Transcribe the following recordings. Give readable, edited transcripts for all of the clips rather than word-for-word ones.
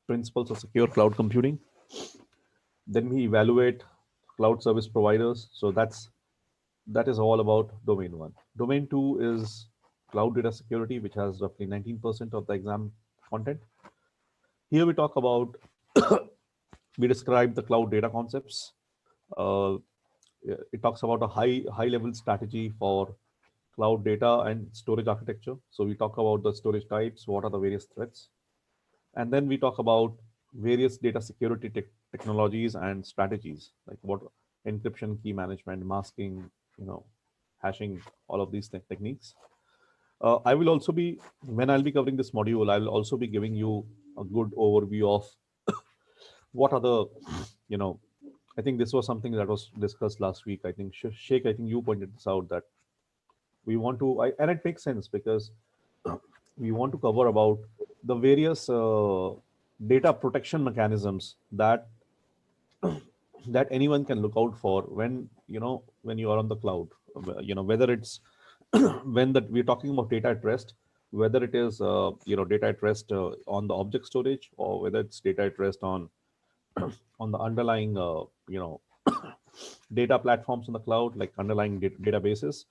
principles of secure cloud computing. Then we evaluate cloud service providers. So that is all about domain one. Domain two is cloud data security, which has roughly 19% of the exam content. Here we talk about, we describe the cloud data concepts. Uh, it talks about a high level strategy for cloud data and storage architecture. So we talk about the storage types, what are the various threats, and then we talk about various data security technologies and strategies, like what encryption, key management, masking, hashing, all of these techniques. I will also be, when I'll be covering this module, I will also be giving you a good overview of what are the, you know, I think this was something that was discussed last week. I think Sheikh, I think you pointed this out, that we want to, and it makes sense because we want to cover about the various data protection mechanisms that anyone can look out for when when you are on the cloud. Whether it's when that we're talking about data at rest, whether it is data at rest on the object storage, or whether it's data at rest on on the underlying data platforms in the cloud, like underlying databases.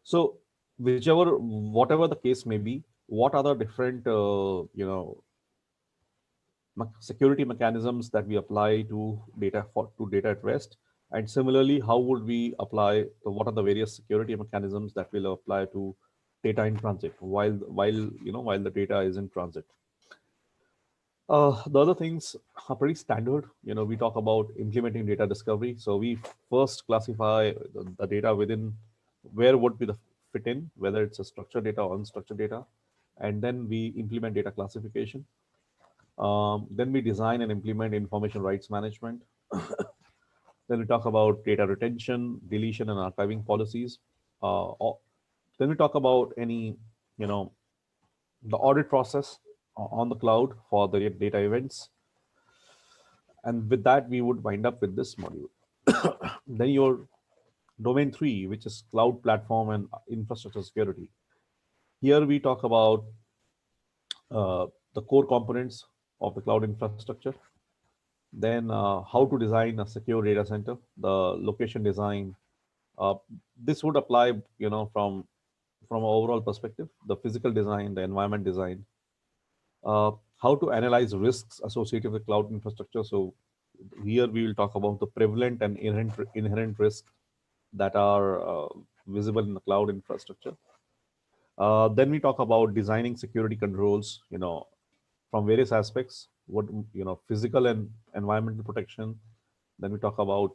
So whichever, whatever the case may be, what are the different security mechanisms that we apply to data at rest, and similarly, how would we apply what are the various security mechanisms that will apply to data in transit while the data is in transit. The other things are pretty standard. We talk about implementing data discovery. So we first classify the data within where would be the fit in, whether it's a structured data or unstructured data, and then we implement data classification. Then we design and implement information rights management. Then we talk about data retention, deletion, and archiving policies. Then we talk about any, you know, the audit process on the cloud for the data events. And with that, we would wind up with this module. Then your domain three, which is cloud platform and infrastructure security. Here we talk about the core components of the cloud infrastructure. Then how to design a secure data center, the location design. Uh, this would apply, from an overall perspective, the physical design, the environment design. How to analyze risks associated with cloud infrastructure. So here we will talk about the prevalent and inherent risks that are visible in the cloud infrastructure. Then we talk about designing security controls, from various aspects, what, physical and environmental protection. Then we talk about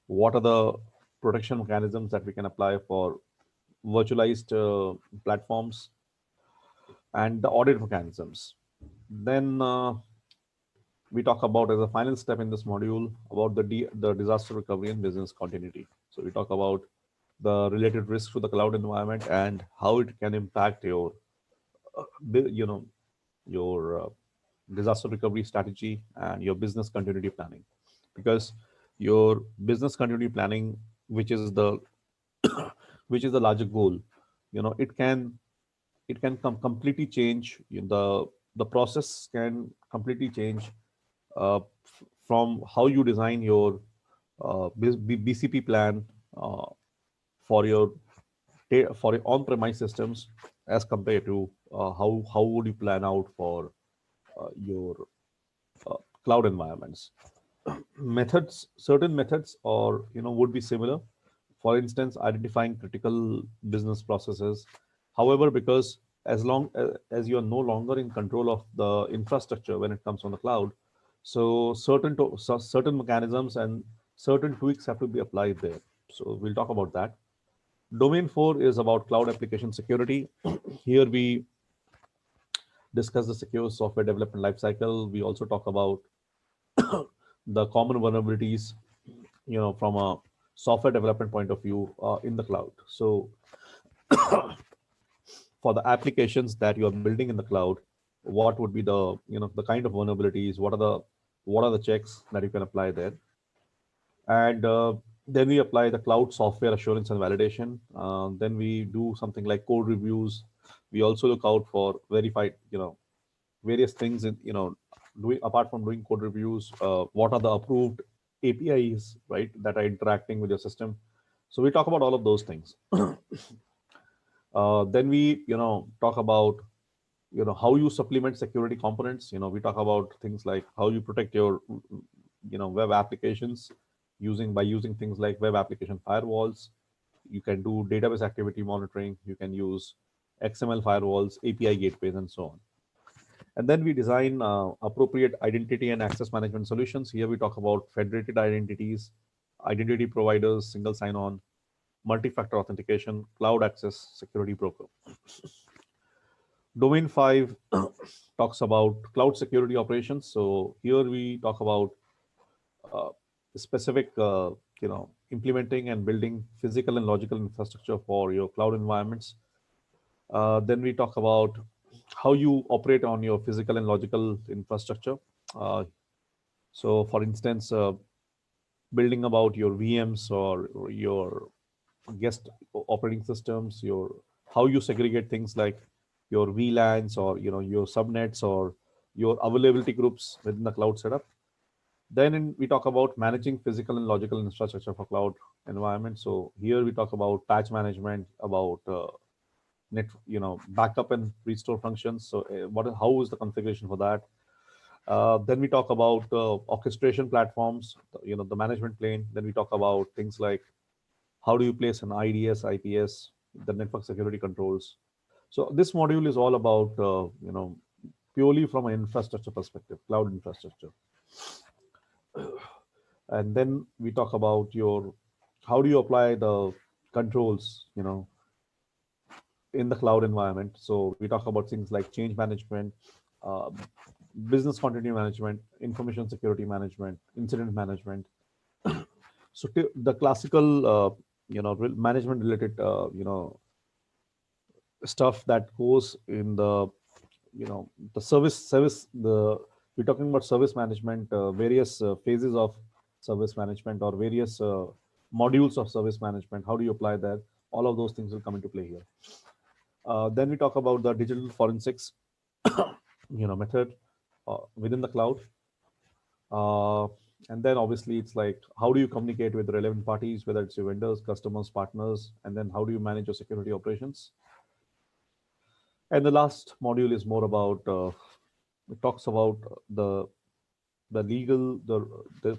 what are the protection mechanisms that we can apply for virtualized platforms, and the audit mechanisms. Then we talk about, as a final step in this module, about the disaster recovery and business continuity. So we talk about the related risks to the cloud environment and how it can impact your you know your disaster recovery strategy and your business continuity planning. Because your business continuity planning, which is the which is the larger goal, it can completely change the process, can completely change from how you design your BCP plan uh, for your for your on-premise systems, as compared to how would you plan out for your uh, cloud environments. Methods, certain methods, or would be similar. For instance, identifying critical business processes. However, because as you are no longer in control of the infrastructure when it comes on the cloud, so certain mechanisms and certain tweaks have to be applied there. So we'll talk about that. Domain 4 is about cloud application security. Here we discuss the secure software development lifecycle. We also talk about the common vulnerabilities, from a software development point of view in the cloud. So for the applications that you are building in the cloud, what would be the kind of vulnerabilities? What are the checks that you can apply there? And then we apply the cloud software assurance and validation. Then we do something like code reviews. We also look out for verified, various things in, doing, apart from doing code reviews, what are the approved APIs, right, that are interacting with your system. So we talk about all of those things. Then we, talk about, how you supplement security components. We talk about things like how you protect your, web applications using things like web application firewalls. You can do database activity monitoring. You can use XML firewalls, API gateways, and so on. And then we design appropriate identity and access management solutions. Here we talk about federated identities, identity providers, single sign-on, multi-factor authentication, cloud access, security broker. Domain 5 talks about cloud security operations. So here we talk about uh, specific, implementing and building physical and logical infrastructure for your cloud environments. Then we talk about how you operate on your physical and logical infrastructure. Uh, so, for instance, building about your VMs or your guest operating systems, your how you segregate things like your VLANs or your subnets or your availability groups within the cloud setup. Then we talk about managing physical and logical infrastructure for cloud environment. So here we talk about patch management, about net, backup and restore functions. So how is the configuration for that? Then we talk about orchestration platforms, the management plane. Then we talk about things like how do you place an IDS, IPS, the network security controls. So this module is all about, purely from an infrastructure perspective, cloud infrastructure. And then we talk about your how do you apply the controls, in the cloud environment. So we talk about things like change management, uh, business continuity management, information security management, incident management. So the classical, management related, stuff that goes in the, the service. We're talking about service management, various phases of service management or various modules of service management. How do you apply that? All of those things will come into play here. Then we talk about the digital forensics, method within the cloud. Uh, and then obviously it's like how do you communicate with relevant parties, whether it's your vendors, customers, partners, and then how do you manage your security operations. And the last module is more about it talks about the legal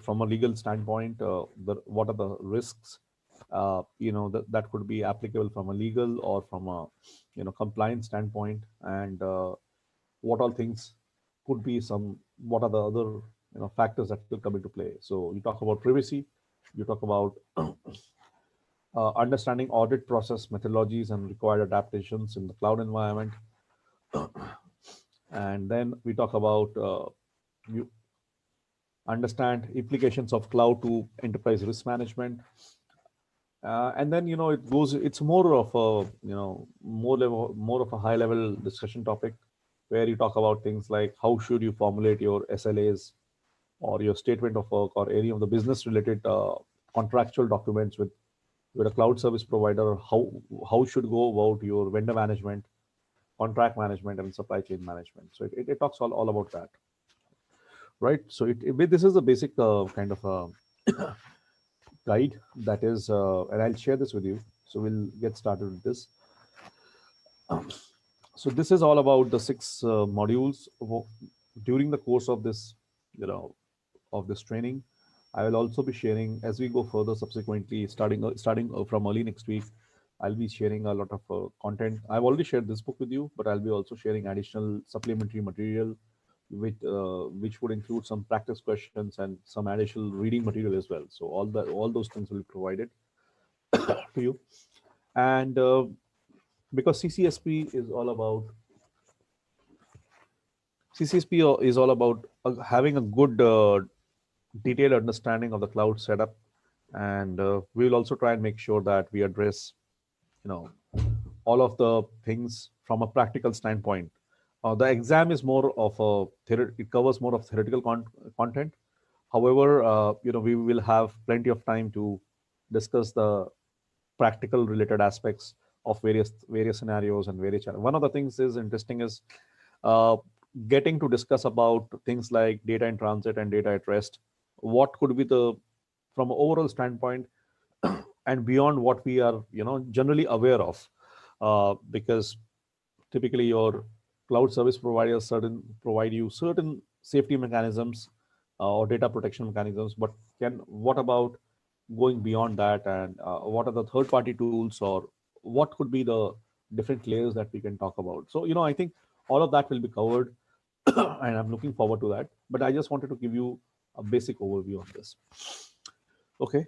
from a legal standpoint, what are the risks, that could be applicable from a legal or from a compliance standpoint, and what all things could be some what are the other factors that will come into play. So you talk about privacy, you talk about understanding audit process methodologies and required adaptations in the cloud environment. And then we talk about you understand implications of cloud to enterprise risk management. And then it's more of a more of a high level discussion topic where you talk about things like how should you formulate your SLAs or your statement of work or any of the business related contractual documents with a cloud service provider. How should go about your vendor management, contract management, and supply chain management. So it talks all about that, right? So this is a basic kind of a guide that is, and I'll share this with you. So we'll get started with this. So this is all about the 6 modules during the course of this, of this training. I will also be sharing as we go further subsequently, starting from early next week. I'll be sharing a lot of content. I've already shared this book with you, but I'll be also sharing additional supplementary material, which would include some practice questions and some additional reading material as well. So all those things will be provided to you. And because CCSP is all about having a good detailed understanding of the cloud setup, and we will also try and make sure that we address, you know, all of the things from a practical standpoint. The exam is more of it covers more of theoretical content. However, we will have plenty of time to discuss the practical related aspects of various scenarios and various. One of the things is interesting is getting to discuss about things like data in transit and data at rest. What could be the, from an overall standpoint, and beyond what we are, generally aware of, because typically your cloud service providers certain provide you certain safety mechanisms or data protection mechanisms, but can what about going beyond that, and what are the third party tools, or what could be the different layers that we can talk about? So I think all of that will be covered and I'm looking forward to that, but I just wanted to give you a basic overview of this. Okay.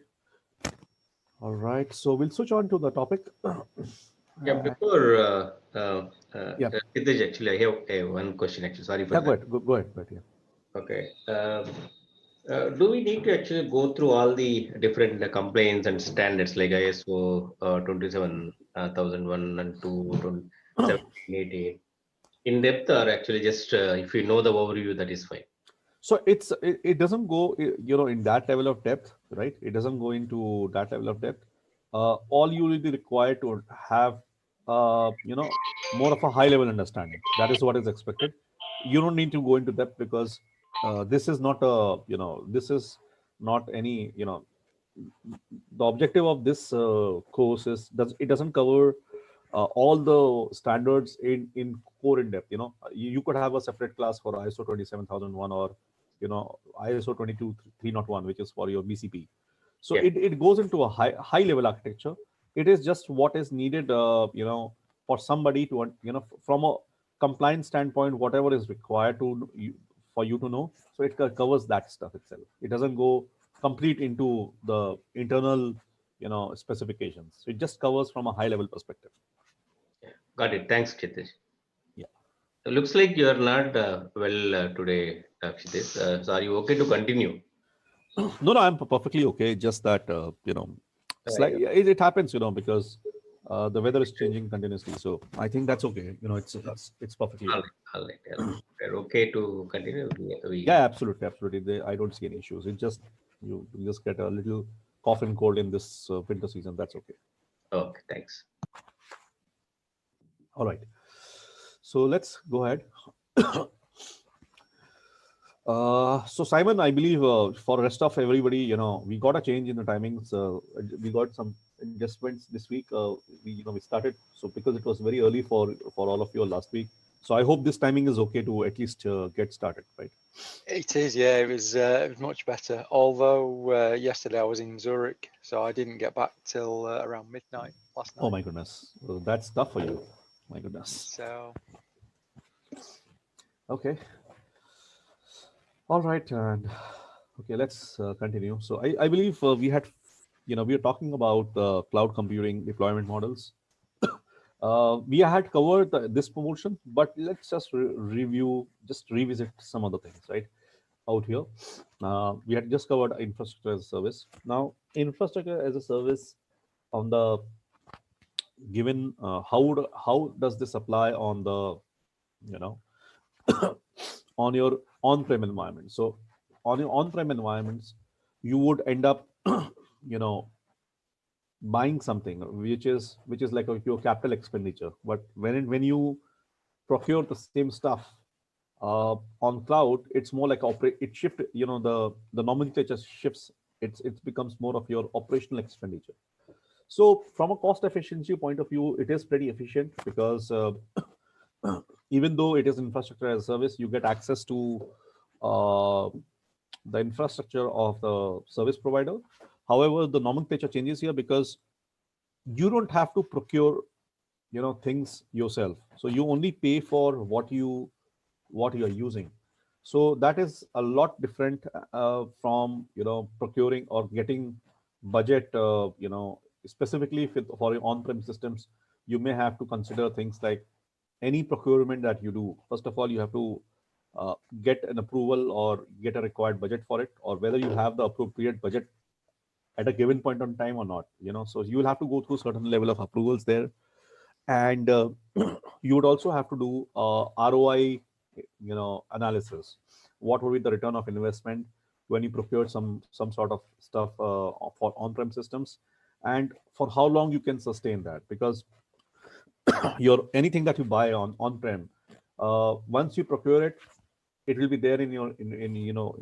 All right, so we'll switch on to the topic. Yeah, before Yeah. Kidej, actually, I have one question. Actually, sorry for Yeah, go that. ahead. Go ahead. Go ahead. Yeah. Okay. Do we need to actually go through all the different complaints and standards like ISO 27001 and 21718 in depth, or actually just if you know the overview, that is fine? So it doesn't go in that level of depth, right? It doesn't go into that level of depth. All you will be required to have more of a high level understanding. That is what is expected. You don't need to go into depth because this is not a this is not any the objective of this course is doesn't cover all the standards in core in depth. You could have a separate class for ISO 27001 or ISO 22301, which is for your BCP. So Yeah, it goes into a high level architecture. It is just what is needed for somebody to from a compliance standpoint, whatever is required for you to know. So it covers that stuff itself. It doesn't go complete into the internal specifications. It just covers from a high level perspective. got it. Thanks, Kidej. Yeah. Looks like you are not well today, Kshitij. So are you okay to continue? No, I'm perfectly okay. Just that it's like Yeah. it happens, because the weather is changing continuously. So I think that's okay. It's perfectly All okay. right, all right. We're okay to continue. Yeah, absolutely, absolutely. I don't see any issues. It just you just get a little cough and cold in this winter season. That's okay. Okay, thanks. All right. So let's go ahead. So Simon, I believe for rest of everybody, we got a change in the timings. We got some adjustments this week. We started so because it was very early for all of you last week. So I hope this timing is okay to at least get started, right? It is, yeah. It was much better. Although yesterday I was in Zurich, so I didn't get back till around midnight last Oh night. my goodness, that's tough for you. My goodness. So Okay. All right, and okay, let's continue. So I believe we had, we are talking about cloud computing deployment models. We had covered this promotion, but let's just just revisit some other things, right? Out here, we had just covered infrastructure as a service. Now, infrastructure as a service on the given how does this apply on the you know on your on-prem environment? So on your on-prem environments, you would end up you know buying something which is like your capital expenditure. But when you procure the same stuff on cloud, it's more like operate it shift the nomenclature shifts. It becomes more of your operational expenditure. So from a cost efficiency point of view, it is pretty efficient because even though it is infrastructure as a service, you get access to uh, the infrastructure of the service provider. However, the nomenclature changes here because you don't have to procure things yourself. So you only pay for what you are using. So that is a lot different from procuring or getting budget. Specifically for your on-prem systems, you may have to consider things like any procurement that you do. First of all, you have to get an approval or get a required budget for it, or whether you have the appropriate budget at a given point on time or not. So you will have to go through certain level of approvals there, and you would also have to do ROI analysis. What would be the return of investment when you procure some sort of stuff for on-prem systems, and for how long you can sustain that? Because your anything that you buy on-prem, Once you procure it, it will be there in your in your